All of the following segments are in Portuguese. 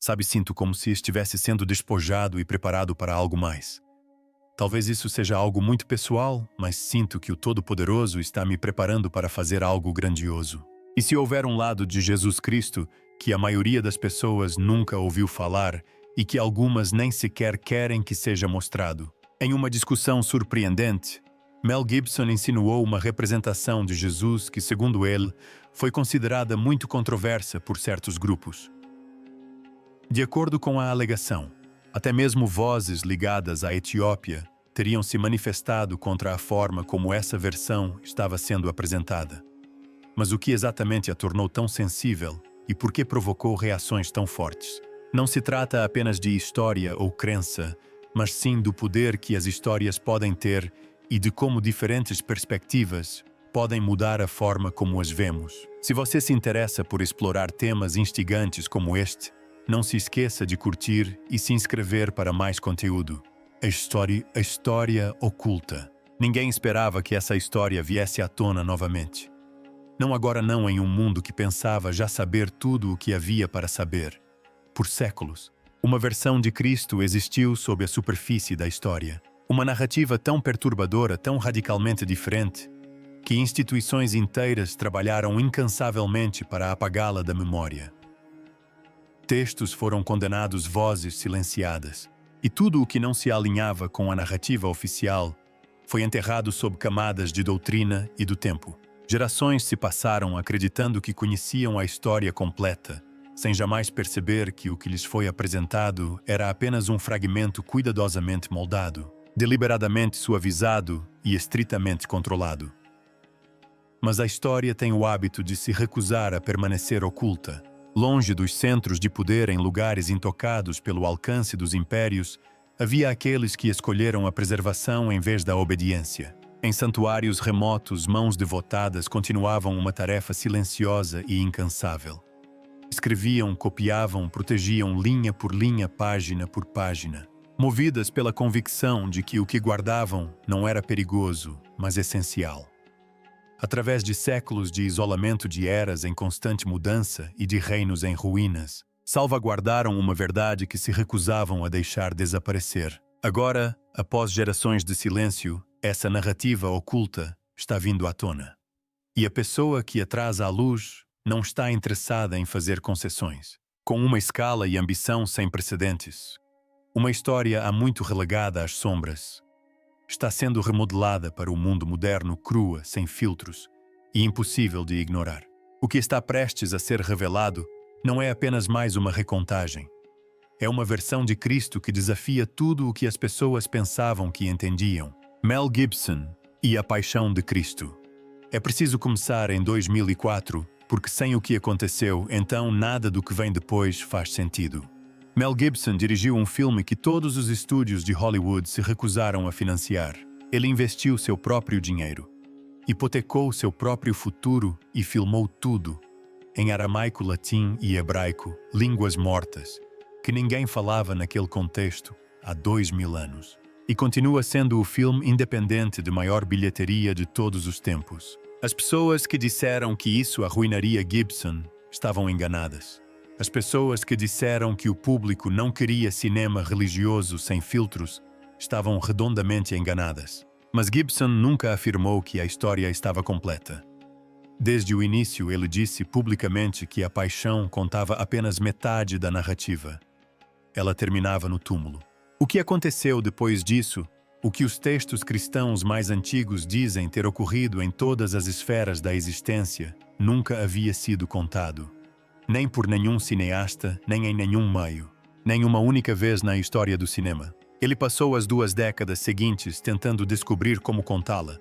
Sabe, sinto como se estivesse sendo despojado e preparado para algo mais. Talvez isso seja algo muito pessoal, mas sinto que o Todo-Poderoso está me preparando para fazer algo grandioso. E se houver um lado de Jesus Cristo que a maioria das pessoas nunca ouviu falar e que algumas nem sequer querem que seja mostrado? Em uma discussão surpreendente, Mel Gibson insinuou uma representação de Jesus que, segundo ele, foi considerada muito controversa por certos grupos. De acordo com a alegação, até mesmo vozes ligadas à Etiópia teriam se manifestado contra a forma como essa versão estava sendo apresentada. Mas o que exatamente a tornou tão sensível e por que provocou reações tão fortes? Não se trata apenas de história ou crença, mas sim do poder que as histórias podem ter e de como diferentes perspectivas podem mudar a forma como as vemos. Se você se interessa por explorar temas instigantes como este, não se esqueça de curtir e se inscrever para mais conteúdo. A história oculta. Ninguém esperava que essa história viesse à tona novamente. Não agora não em um mundo que pensava já saber tudo o que havia para saber. Por séculos, uma versão de Cristo existiu sob a superfície da história. Uma narrativa tão perturbadora, tão radicalmente diferente, que instituições inteiras trabalharam incansavelmente para apagá-la da memória. Textos foram condenados, vozes silenciadas, e tudo o que não se alinhava com a narrativa oficial foi enterrado sob camadas de doutrina e do tempo. Gerações se passaram acreditando que conheciam a história completa, sem jamais perceber que o que lhes foi apresentado era apenas um fragmento cuidadosamente moldado, deliberadamente suavizado e estritamente controlado. Mas a história tem o hábito de se recusar a permanecer oculta. Longe dos centros de poder em lugares intocados pelo alcance dos impérios, havia aqueles que escolheram a preservação em vez da obediência. Em santuários remotos, mãos devotadas continuavam uma tarefa silenciosa e incansável. Escreviam, copiavam, protegiam linha por linha, página por página, movidas pela convicção de que o que guardavam não era perigoso, mas essencial. Através de séculos de isolamento, de eras em constante mudança e de reinos em ruínas, salvaguardaram uma verdade que se recusavam a deixar desaparecer. Agora, após gerações de silêncio, essa narrativa oculta está vindo à tona. E a pessoa que a traz à luz não está interessada em fazer concessões. Com uma escala e ambição sem precedentes, uma história há muito relegada às sombras, está sendo remodelada para o mundo moderno, crua, sem filtros e impossível de ignorar. O que está prestes a ser revelado não é apenas mais uma recontagem. É uma versão de Cristo que desafia tudo o que as pessoas pensavam que entendiam. Mel Gibson e a Paixão de Cristo. É preciso começar em 2004, porque sem o que aconteceu, então nada do que vem depois faz sentido. Mel Gibson dirigiu um filme que todos os estúdios de Hollywood se recusaram a financiar. Ele investiu seu próprio dinheiro, hipotecou seu próprio futuro e filmou tudo, em aramaico, latim e hebraico, línguas mortas, que ninguém falava naquele contexto há 2000 anos. E continua sendo o filme independente de maior bilheteria de todos os tempos. As pessoas que disseram que isso arruinaria Gibson estavam enganadas. As pessoas que disseram que o público não queria cinema religioso sem filtros estavam redondamente enganadas. Mas Gibson nunca afirmou que a história estava completa. Desde o início, ele disse publicamente que a paixão contava apenas metade da narrativa. Ela terminava no túmulo. O que aconteceu depois disso, o que os textos cristãos mais antigos dizem ter ocorrido em todas as esferas da existência, nunca havia sido contado. Nem por nenhum cineasta, nem em nenhum meio. Nem uma única vez na história do cinema. Ele passou as 2 décadas seguintes tentando descobrir como contá-la.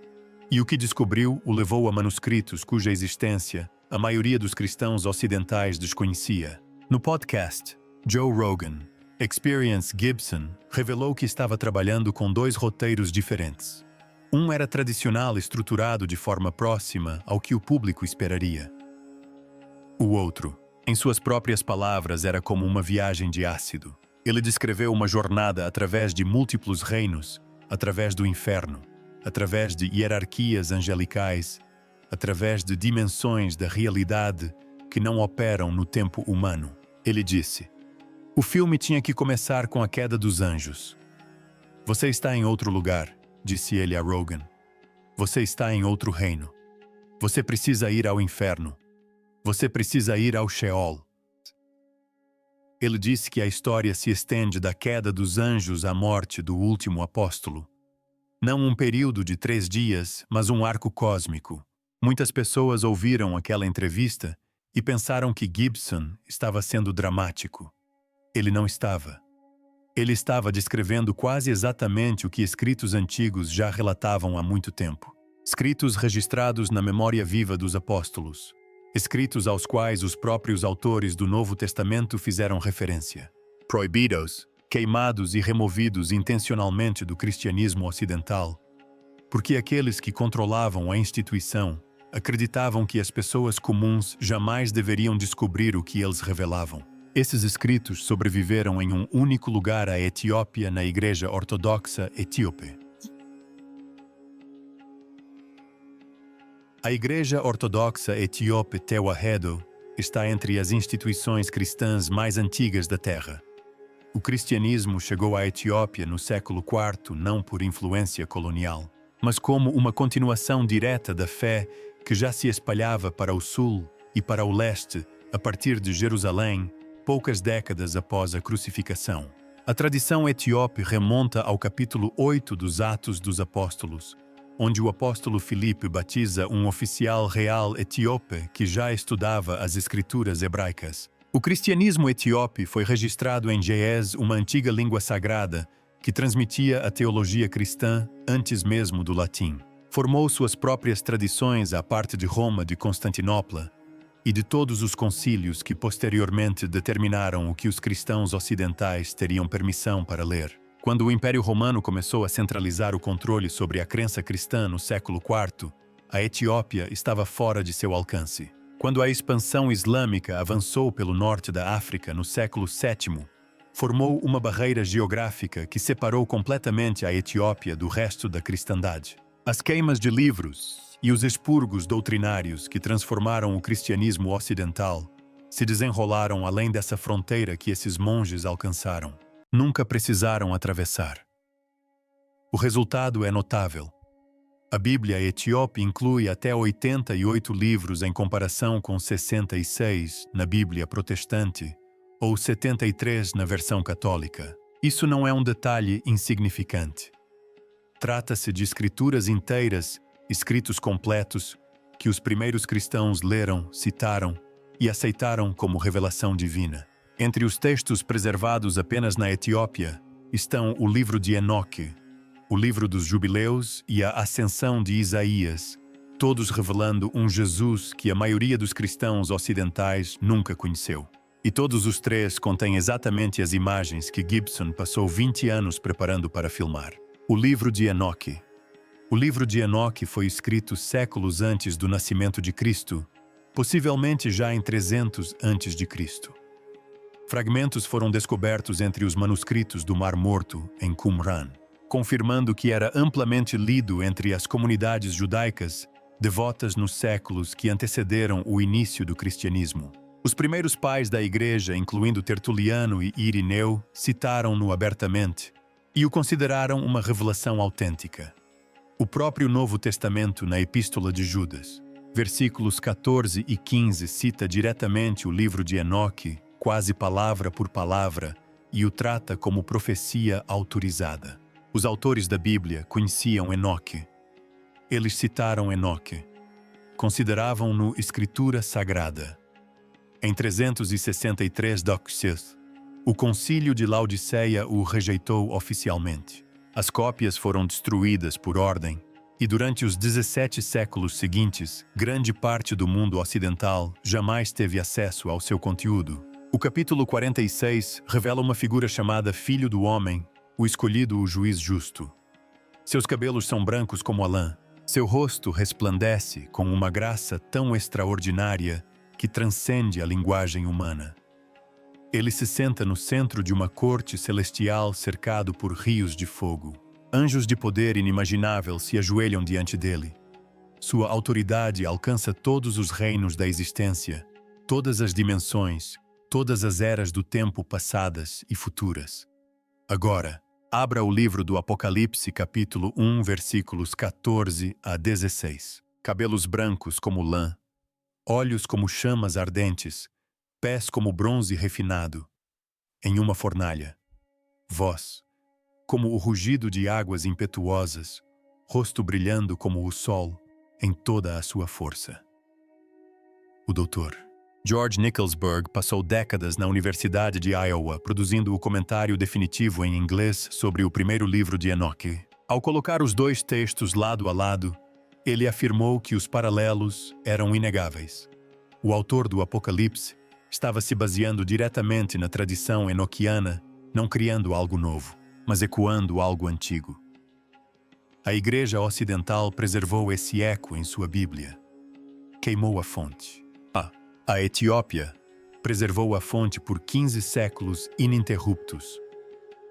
E o que descobriu o levou a manuscritos cuja existência a maioria dos cristãos ocidentais desconhecia. No podcast Joe Rogan, Experience Gibson revelou que estava trabalhando com 2 roteiros diferentes. Um era tradicional, estruturado de forma próxima ao que o público esperaria. O outro, em suas próprias palavras, era como uma viagem de ácido. Ele descreveu uma jornada através de múltiplos reinos, através do inferno, através de hierarquias angelicais, através de dimensões da realidade que não operam no tempo humano. Ele disse: O filme tinha que começar com a queda dos anjos. Você está em outro lugar, disse ele a Rogan. Você está em outro reino. Você precisa ir ao inferno. Você precisa ir ao Sheol. Ele disse que a história se estende da queda dos anjos à morte do último apóstolo. Não um período de 3 dias, mas um arco cósmico. Muitas pessoas ouviram aquela entrevista e pensaram que Gibson estava sendo dramático. Ele não estava. Ele estava descrevendo quase exatamente o que escritos antigos já relatavam há muito tempo. Escritos registrados na memória viva dos apóstolos. Escritos aos quais os próprios autores do Novo Testamento fizeram referência. Proibidos, queimados e removidos intencionalmente do cristianismo ocidental, porque aqueles que controlavam a instituição acreditavam que as pessoas comuns jamais deveriam descobrir o que eles revelavam. Esses escritos sobreviveram em um único lugar à Etiópia na Igreja Ortodoxa Etíope. A Igreja Ortodoxa Etíope Tewahedo está entre as instituições cristãs mais antigas da Terra. O cristianismo chegou à Etiópia no século IV não por influência colonial, mas como uma continuação direta da fé que já se espalhava para o sul e para o leste a partir de Jerusalém, poucas décadas após a crucificação. A tradição etíope remonta ao capítulo 8 dos Atos dos Apóstolos, onde o apóstolo Filipe batiza um oficial real etíope que já estudava as escrituras hebraicas. O cristianismo etíope foi registrado em Ge'ez, uma antiga língua sagrada que transmitia a teologia cristã antes mesmo do latim. Formou suas próprias tradições à parte de Roma de Constantinopla e de todos os concílios que posteriormente determinaram o que os cristãos ocidentais teriam permissão para ler. Quando o Império Romano começou a centralizar o controle sobre a crença cristã no século IV, a Etiópia estava fora de seu alcance. Quando a expansão islâmica avançou pelo norte da África no século VII, formou uma barreira geográfica que separou completamente a Etiópia do resto da cristandade. As queimas de livros e os expurgos doutrinários que transformaram o cristianismo ocidental se desenrolaram além dessa fronteira que esses monges alcançaram. Nunca precisaram atravessar. O resultado é notável. A Bíblia etíope inclui até 88 livros em comparação com 66 na Bíblia protestante ou 73 na versão católica. Isso não é um detalhe insignificante. Trata-se de escrituras inteiras, escritos completos, que os primeiros cristãos leram, citaram e aceitaram como revelação divina. Entre os textos preservados apenas na Etiópia estão o livro de Enoque, o livro dos Jubileus e a Ascensão de Isaías, todos revelando um Jesus que a maioria dos cristãos ocidentais nunca conheceu. E todos os 3 contêm exatamente as imagens que Gibson passou 20 anos preparando para filmar. O livro de Enoque. O livro de Enoque foi escrito séculos antes do nascimento de Cristo, possivelmente já em 300 a.C. Fragmentos foram descobertos entre os manuscritos do Mar Morto, em Qumran, confirmando que era amplamente lido entre as comunidades judaicas devotas nos séculos que antecederam o início do cristianismo. Os primeiros pais da Igreja, incluindo Tertuliano e Irineu, citaram-no abertamente e o consideraram uma revelação autêntica. O próprio Novo Testamento, na Epístola de Judas, versículos 14 e 15, cita diretamente o livro de Enoque, quase palavra por palavra, e o trata como profecia autorizada. Os autores da Bíblia conheciam Enoque. Eles citaram Enoque. Consideravam-no escritura sagrada. Em 363 d.C., o Concílio de Laodiceia o rejeitou oficialmente. As cópias foram destruídas por ordem, e durante os 17 séculos seguintes, grande parte do mundo ocidental jamais teve acesso ao seu conteúdo. O capítulo 46 revela uma figura chamada Filho do Homem, o escolhido, o juiz justo. Seus cabelos são brancos como a lã. Seu rosto resplandece com uma graça tão extraordinária que transcende a linguagem humana. Ele se senta no centro de uma corte celestial cercado por rios de fogo. Anjos de poder inimaginável se ajoelham diante dele. Sua autoridade alcança todos os reinos da existência, todas as dimensões, todas as eras do tempo passadas e futuras. Agora, abra o livro do Apocalipse, capítulo 1, versículos 14 a 16. Cabelos brancos como lã, olhos como chamas ardentes, pés como bronze refinado, em uma fornalha. Voz, como o rugido de águas impetuosas, rosto brilhando como o sol, em toda a sua força. O Dr. George Nicholsburg passou décadas na Universidade de Iowa produzindo o comentário definitivo em inglês sobre o primeiro livro de Enoque. Ao colocar os dois textos lado a lado, ele afirmou que os paralelos eram inegáveis. O autor do Apocalipse estava se baseando diretamente na tradição enoquiana, não criando algo novo, mas ecoando algo antigo. A Igreja Ocidental preservou esse eco em sua Bíblia. Queimou a fonte. A Etiópia preservou a fonte por 15 séculos ininterruptos.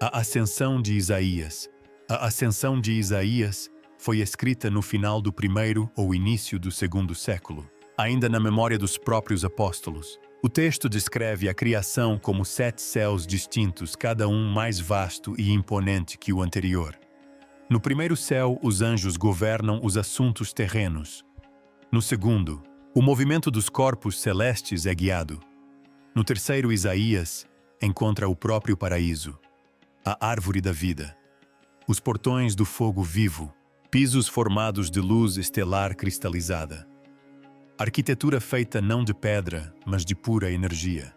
A Ascensão de Isaías. A Ascensão de Isaías foi escrita no final do primeiro ou início do segundo século, ainda na memória dos próprios apóstolos. O texto descreve a criação como 7 céus distintos, cada um mais vasto e imponente que o anterior. No primeiro céu, os anjos governam os assuntos terrenos. No segundo, o movimento dos corpos celestes é guiado. No terceiro, Isaías encontra o próprio paraíso, a árvore da vida, os portões do fogo vivo, pisos formados de luz estelar cristalizada. Arquitetura feita não de pedra, mas de pura energia.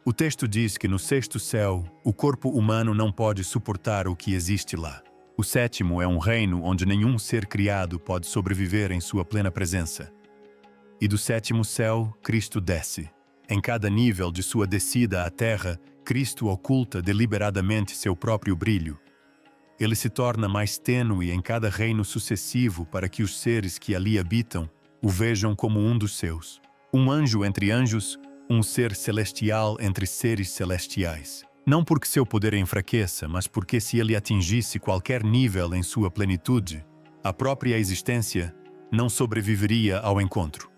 O texto diz que no sexto céu, o corpo humano não pode suportar o que existe lá. O sétimo é um reino onde nenhum ser criado pode sobreviver em sua plena presença. E do sétimo céu, Cristo desce. Em cada nível de sua descida à terra, Cristo oculta deliberadamente seu próprio brilho. Ele se torna mais tênue em cada reino sucessivo para que os seres que ali habitam o vejam como um dos seus. Um anjo entre anjos, um ser celestial entre seres celestiais. Não porque seu poder enfraqueça, mas porque se ele atingisse qualquer nível em sua plenitude, a própria existência não sobreviveria ao encontro.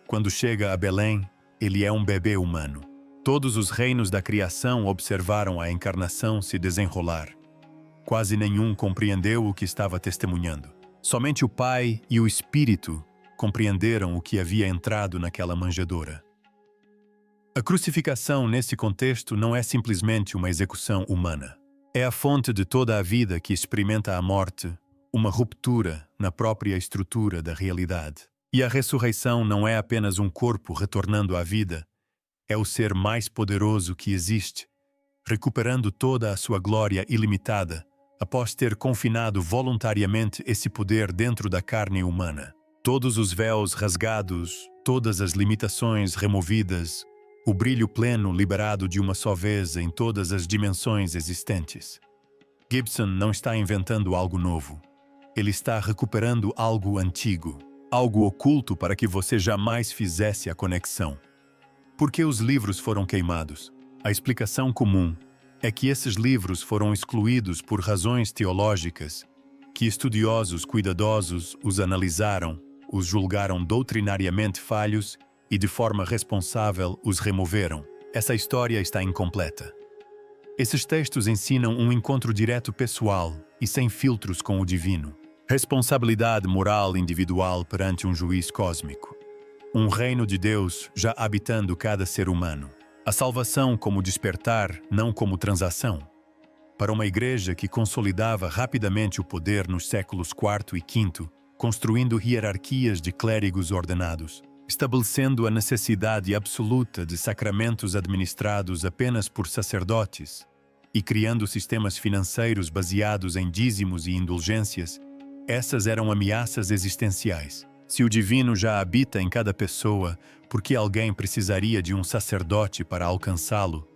Quando chega a Belém, ele é um bebê humano. Todos os reinos da criação observaram a encarnação se desenrolar. Quase nenhum compreendeu o que estava testemunhando. Somente o Pai e o Espírito compreenderam o que havia entrado naquela manjedoura. A crucificação, nesse contexto, não é simplesmente uma execução humana. É a fonte de toda a vida que experimenta a morte, uma ruptura na própria estrutura da realidade. E a ressurreição não é apenas um corpo retornando à vida, é o ser mais poderoso que existe, recuperando toda a sua glória ilimitada, após ter confinado voluntariamente esse poder dentro da carne humana. Todos os véus rasgados, todas as limitações removidas, o brilho pleno liberado de uma só vez em todas as dimensões existentes. Gibson não está inventando algo novo. Ele está recuperando algo antigo, algo oculto para que você jamais fizesse a conexão. Por que os livros foram queimados? A explicação comum é que esses livros foram excluídos por razões teológicas, que estudiosos cuidadosos os analisaram, os julgaram doutrinariamente falhos e de forma responsável os removeram. Essa história está incompleta. Esses textos ensinam um encontro direto pessoal e sem filtros com o divino. Responsabilidade moral individual perante um juiz cósmico. Um reino de Deus já habitando cada ser humano. A salvação como despertar, não como transação. Para uma igreja que consolidava rapidamente o poder nos séculos IV e V, construindo hierarquias de clérigos ordenados, estabelecendo a necessidade absoluta de sacramentos administrados apenas por sacerdotes e criando sistemas financeiros baseados em dízimos e indulgências, essas eram ameaças existenciais. Se o divino já habita em cada pessoa, por que alguém precisaria de um sacerdote para alcançá-lo?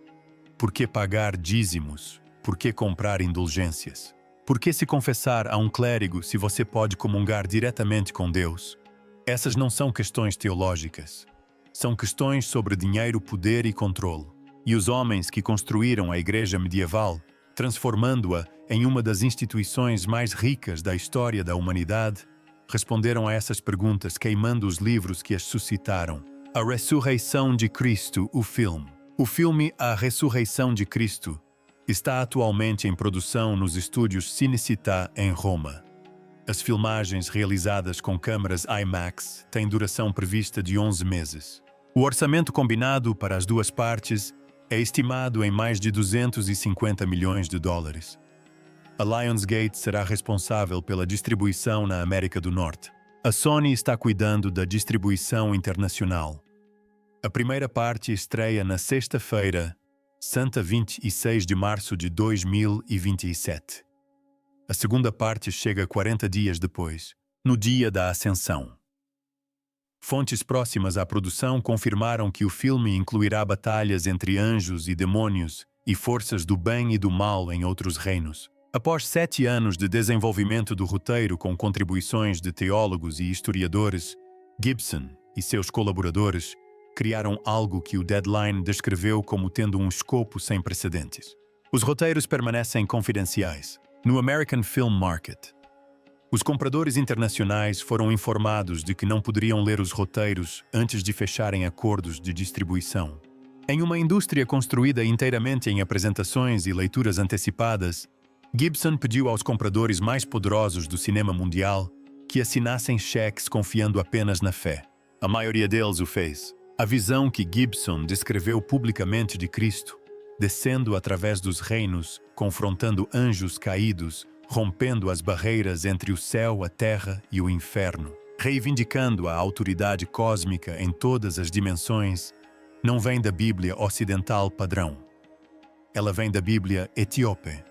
Por que pagar dízimos? Por que comprar indulgências? Por que se confessar a um clérigo se você pode comungar diretamente com Deus? Essas não são questões teológicas. São questões sobre dinheiro, poder e controle. E os homens que construíram a igreja medieval, transformando-a em uma das instituições mais ricas da história da humanidade, responderam a essas perguntas queimando os livros que as suscitaram. A Ressurreição de Cristo, o filme. O filme A Ressurreição de Cristo está atualmente em produção nos estúdios Cinecittà, em Roma. As filmagens realizadas com câmaras IMAX têm duração prevista de 11 meses. O orçamento combinado para as duas partes é estimado em mais de 250 milhões de dólares. A Lionsgate será responsável pela distribuição na América do Norte. A Sony está cuidando da distribuição internacional. A primeira parte estreia na sexta-feira, Santa 26 de março de 2027. A segunda parte chega 40 dias depois, no dia da Ascensão. Fontes próximas à produção confirmaram que o filme incluirá batalhas entre anjos e demônios e forças do bem e do mal em outros reinos. Após 7 anos de desenvolvimento do roteiro com contribuições de teólogos e historiadores, Gibson e seus colaboradores criaram algo que o Deadline descreveu como tendo um escopo sem precedentes. Os roteiros permanecem confidenciais. No American Film Market, os compradores internacionais foram informados de que não poderiam ler os roteiros antes de fecharem acordos de distribuição. Em uma indústria construída inteiramente em apresentações e leituras antecipadas, Gibson pediu aos compradores mais poderosos do cinema mundial que assinassem cheques confiando apenas na fé. A maioria deles o fez. A visão que Gibson descreveu publicamente de Cristo, descendo através dos reinos, confrontando anjos caídos, rompendo as barreiras entre o céu, a terra e o inferno, reivindicando a autoridade cósmica em todas as dimensões, não vem da Bíblia ocidental padrão. Ela vem da Bíblia etíope,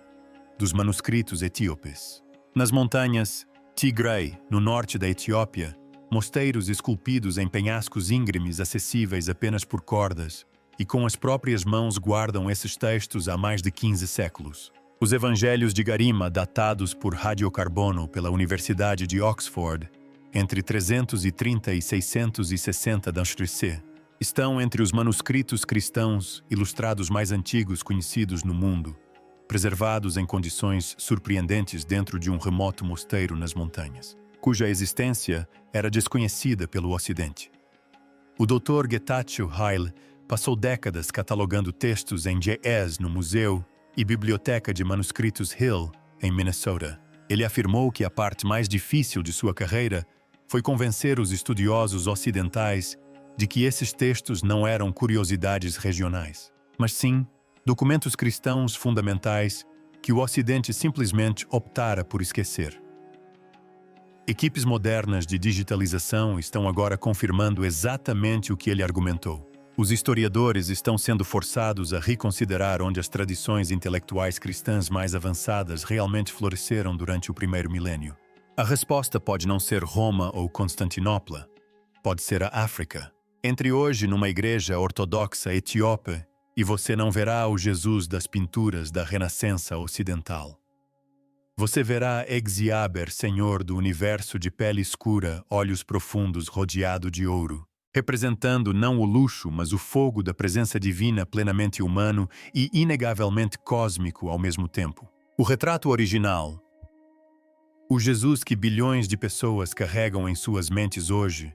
dos manuscritos etíopes. Nas montanhas Tigray, no norte da Etiópia, mosteiros esculpidos em penhascos íngremes acessíveis apenas por cordas, e com as próprias mãos guardam esses textos há mais de 15 séculos. Os Evangelhos de Garima, datados por radiocarbono pela Universidade de Oxford, entre 330 e 660 d.C., estão entre os manuscritos cristãos ilustrados mais antigos conhecidos no mundo, preservados em condições surpreendentes dentro de um remoto mosteiro nas montanhas, cuja existência era desconhecida pelo Ocidente. O Dr. Getachew Heil passou décadas catalogando textos em J.S. no Museu e Biblioteca de Manuscritos Hill, em Minnesota. Ele afirmou que a parte mais difícil de sua carreira foi convencer os estudiosos ocidentais de que esses textos não eram curiosidades regionais, mas sim documentos cristãos fundamentais que o Ocidente simplesmente optara por esquecer. Equipes modernas de digitalização estão agora confirmando exatamente o que ele argumentou. Os historiadores estão sendo forçados a reconsiderar onde as tradições intelectuais cristãs mais avançadas realmente floresceram durante o primeiro milênio. A resposta pode não ser Roma ou Constantinopla. Pode ser a África. Entre hoje numa igreja ortodoxa etíope e você não verá o Jesus das pinturas da Renascença ocidental. Você verá Exiaber, Senhor do universo de pele escura, olhos profundos rodeado de ouro, representando não o luxo, mas o fogo da presença divina plenamente humano e inegavelmente cósmico ao mesmo tempo. O retrato original, o Jesus que bilhões de pessoas carregam em suas mentes hoje,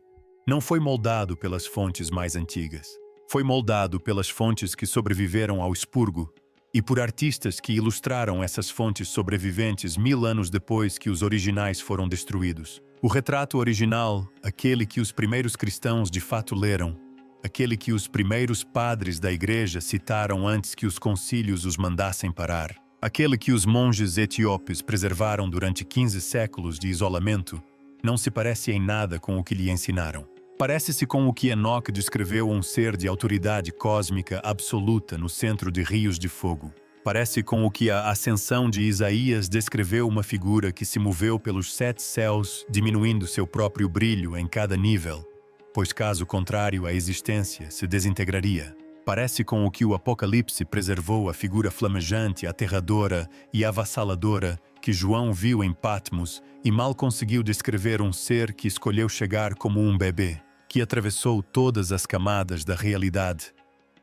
não foi moldado pelas fontes mais antigas. Foi moldado pelas fontes que sobreviveram ao expurgo e por artistas que ilustraram essas fontes sobreviventes 1000 anos depois que os originais foram destruídos. O retrato original, aquele que os primeiros cristãos de fato leram, aquele que os primeiros padres da igreja citaram antes que os concílios os mandassem parar, aquele que os monges etíopes preservaram durante 15 séculos de isolamento, não se parece em nada com o que lhe ensinaram. Parece-se com o que Enoque descreveu um ser de autoridade cósmica absoluta no centro de rios de fogo. Parece com o que a ascensão de Isaías descreveu uma figura que se moveu pelos 7 céus, diminuindo seu próprio brilho em cada nível, pois caso contrário a existência se desintegraria. Parece com o que o Apocalipse preservou a figura flamejante, aterradora e avassaladora que João viu em Patmos e mal conseguiu descrever um ser que escolheu chegar como um bebê, que atravessou todas as camadas da realidade,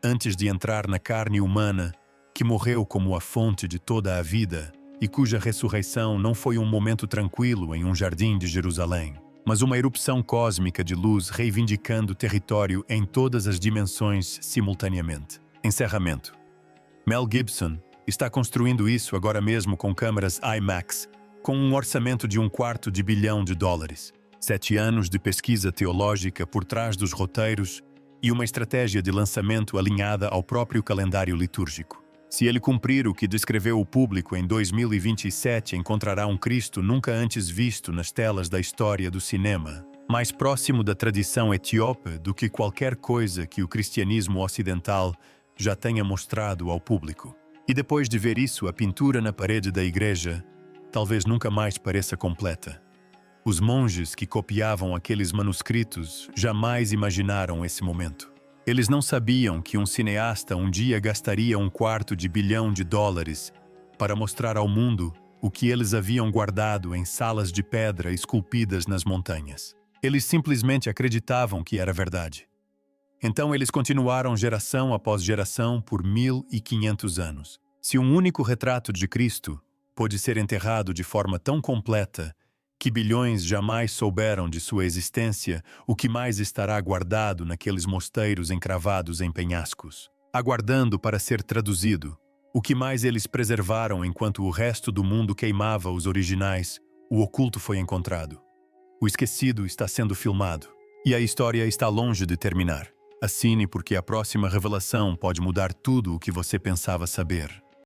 antes de entrar na carne humana, que morreu como a fonte de toda a vida e cuja ressurreição não foi um momento tranquilo em um jardim de Jerusalém, mas uma erupção cósmica de luz reivindicando território em todas as dimensões simultaneamente. Encerramento. Mel Gibson está construindo isso agora mesmo com câmeras IMAX, com um orçamento de $250 milhão. 7 anos de pesquisa teológica por trás dos roteiros e uma estratégia de lançamento alinhada ao próprio calendário litúrgico. Se ele cumprir o que descreveu o público em 2027, encontrará um Cristo nunca antes visto nas telas da história do cinema, mais próximo da tradição etíope do que qualquer coisa que o cristianismo ocidental já tenha mostrado ao público. E depois de ver isso, a pintura na parede da igreja talvez nunca mais pareça completa. Os monges que copiavam aqueles manuscritos jamais imaginaram esse momento. Eles não sabiam que um cineasta um dia gastaria $250 milhão para mostrar ao mundo o que eles haviam guardado em salas de pedra esculpidas nas montanhas. Eles simplesmente acreditavam que era verdade. Então eles continuaram geração após geração por 1500 anos. Se um único retrato de Cristo pôde ser enterrado de forma tão completa que bilhões jamais souberam de sua existência, o que mais estará guardado naqueles mosteiros encravados em penhascos, aguardando para ser traduzido? O que mais eles preservaram enquanto o resto do mundo queimava os originais, o oculto foi encontrado. O esquecido está sendo filmado. E a história está longe de terminar. Assine porque a próxima revelação pode mudar tudo o que você pensava saber.